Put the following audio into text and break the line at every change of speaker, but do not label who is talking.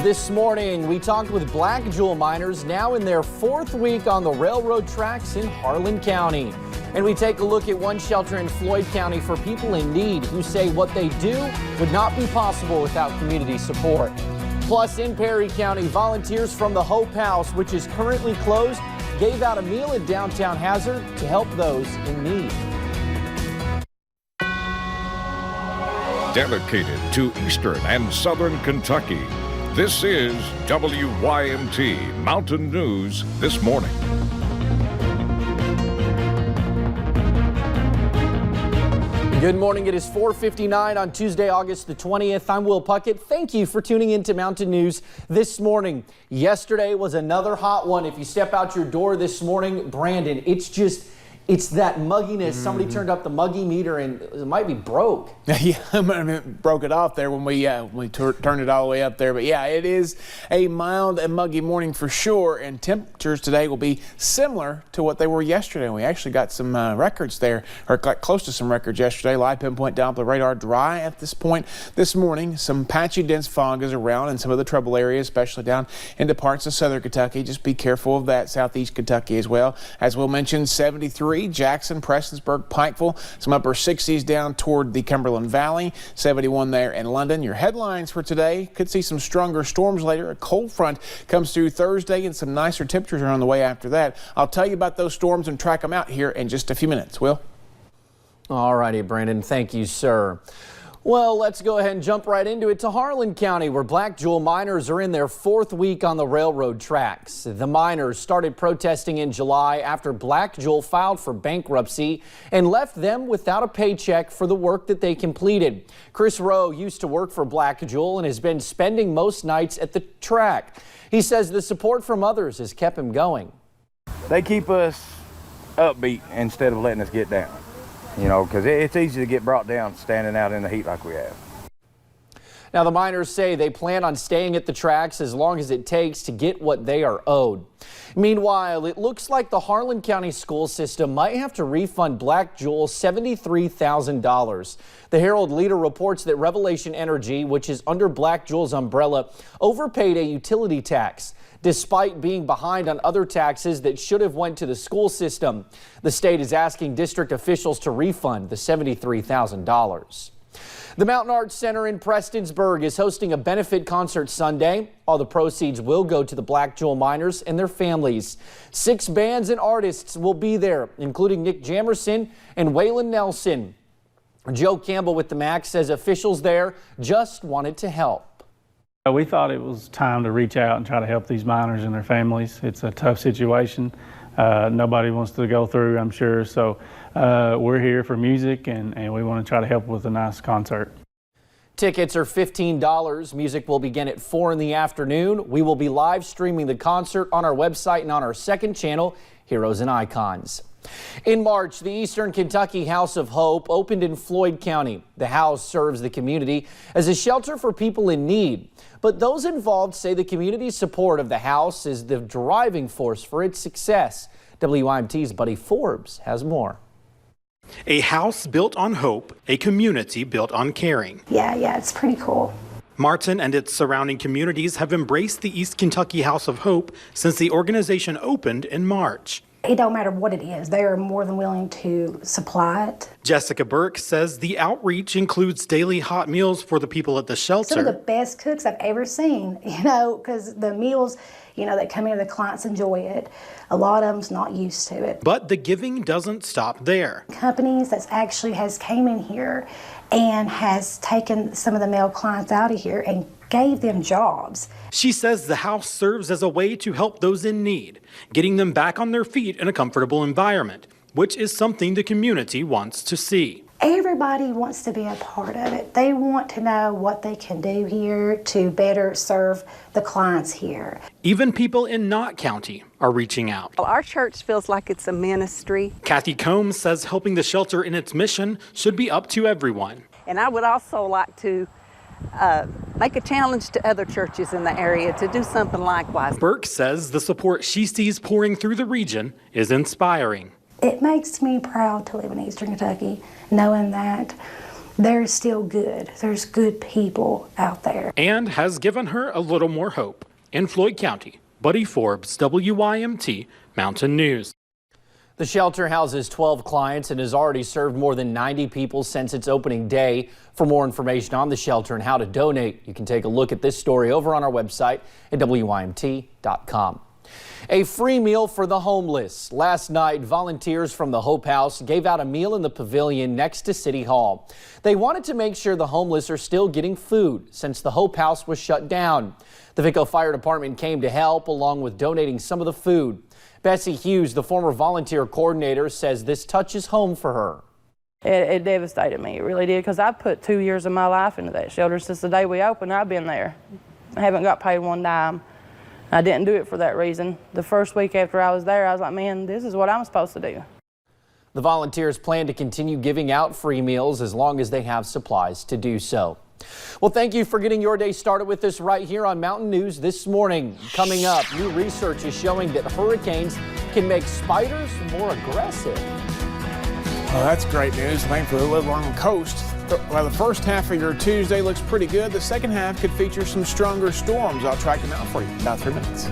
This morning, we talked with Black Jewel miners now in their 4th week on the railroad tracks in Harlan County. And we take a look at one shelter in Floyd County for people in need who say what they do would not be possible without community support. Plus, in Perry County, volunteers from the Hope House, which is currently closed, gave out a meal at downtown Hazard to help those in need.
Dedicated to Eastern and Southern Kentucky, this is WYMT Mountain News This Morning.
Good morning. It is 4:59 on Tuesday, August the 20th. I'm Will Puckett. Thank you for tuning in to Mountain News This Morning. Yesterday was another hot one. If you step out your door this morning, Brandon, it's that mugginess. Somebody turned up the muggy meter and it might be broke.
Yeah, I mean, broke it off there when we turned it all the way up there. But yeah, it is a mild and muggy morning for sure. And temperatures today will be similar to what they were yesterday. We actually got some records there, or got close to some records yesterday. Live pinpoint Doppler radar dry at this point this morning. Some patchy dense fog is around in some of the trouble areas, especially down into parts of southern Kentucky. Just be careful of that. Southeast Kentucky as well. As Will mentioned, 73. Jackson, Prestonsburg, Pikeville, some upper 60s down toward the Cumberland Valley, 71 there in London. Your headlines for today: could see some stronger storms later. A cold front comes through Thursday and some nicer temperatures are on the way after that. I'll tell you about those storms and track them out here in just a few minutes. Will?
All righty, Brandon. Thank you, sir. Well, let's go ahead and jump right into it to Harlan County, where Black Jewel miners are in their 4th week on the railroad tracks. The miners started protesting in July after Black Jewel filed for bankruptcy and left them without a paycheck for the work that they completed. Chris Rowe used to work for Black Jewel and has been spending most nights at the track. He says the support from others has kept him going.
They keep us upbeat instead of letting us get down. You know, because it's easy to get brought down standing out in the heat like we have.
Now, the miners say they plan on staying at the tracks as long as it takes to get what they are owed. Meanwhile, it looks like the Harlan County school system might have to refund Black Jewel $73,000. The Herald Leader reports that Revelation Energy, which is under Black Jewel's umbrella, overpaid a utility tax, despite being behind on other taxes that should have went to the school system. The state is asking district officials to refund the $73,000. The Mountain Arts Center in Prestonsburg is hosting a benefit concert Sunday. All the proceeds will go to the Black Jewel miners and their families. 6 bands and artists will be there, including Nick Jamerson and Waylon Nelson. Joe Campbell with the MAC says officials there just wanted to help.
We thought it was time to reach out and try to help these miners and their families. It's a tough situation. Nobody wants to go through, I'm sure. So we're here for music and we want to try to help with a nice concert.
Tickets are $15. Music will begin at 4 in the afternoon. We will be live streaming the concert on our website and on our second channel, Heroes and Icons. In March, the Eastern Kentucky House of Hope opened in Floyd County. The house serves the community as a shelter for people in need. But those involved say the community's support of the house is the driving force for its success. WYMT's Buddy Forbes has more.
A house built on hope, a community built on caring.
Yeah, it's pretty cool.
Martin and its surrounding communities have embraced the East Kentucky House of Hope since the organization opened in March.
It don't matter what it is, they are more than willing to supply it.
Jessica Burke says the outreach includes daily hot meals for the people at the shelter.
Some of the best cooks I've ever seen, because the meals, that come in, the clients enjoy it. A lot of them's not used to it.
But the giving doesn't stop there.
Companies that actually has came in here and has taken some of the male clients out of here and gave them jobs.
She says the house serves as a way to help those in need, getting them back on their feet in a comfortable environment, which is something the community wants to see.
Everybody wants to be a part of it. They want to know what they can do here to better serve the clients here.
Even people in Knott County are reaching out.
Well, our church feels like it's a ministry.
Kathy Combs says helping the shelter in its mission should be up to everyone.
And I would also like to make a challenge to other churches in the area to do something likewise.
Burke says the support she sees pouring through the region is inspiring.
It makes me proud to live in Eastern Kentucky, knowing that They're still good. There's good people out there.
And has given her a little more hope. In Floyd County, Buddy Forbes, WYMT Mountain News.
The shelter houses 12 clients and has already served more than 90 people since its opening day. For more information on the shelter and how to donate, you can take a look at this story over on our website at WYMT.com. A free meal for the homeless. Last night, volunteers from the Hope House gave out a meal in the pavilion next to City Hall. They wanted to make sure the homeless are still getting food since the Hope House was shut down. The Vico Fire Department came to help along with donating some of the food. Bessie Hughes, the former volunteer coordinator, says this touches home for her.
It devastated me, it really did, because I put 2 years of my life into that shelter. Since the day we opened, I've been there. I haven't got paid one dime. I didn't do it for that reason. The first week after I was there, I was like, man, this is what I'm supposed to do.
The volunteers plan to continue giving out free meals as long as they have supplies to do so. Well, thank you for getting your day started with us right here on Mountain News this morning. Coming up, new research is showing that hurricanes can make spiders more aggressive.
Well, that's great news. Thankfully, we live along the coast. While the first half of your Tuesday looks pretty good, the second half could feature some stronger storms. I'll track them out for you in about 3 minutes.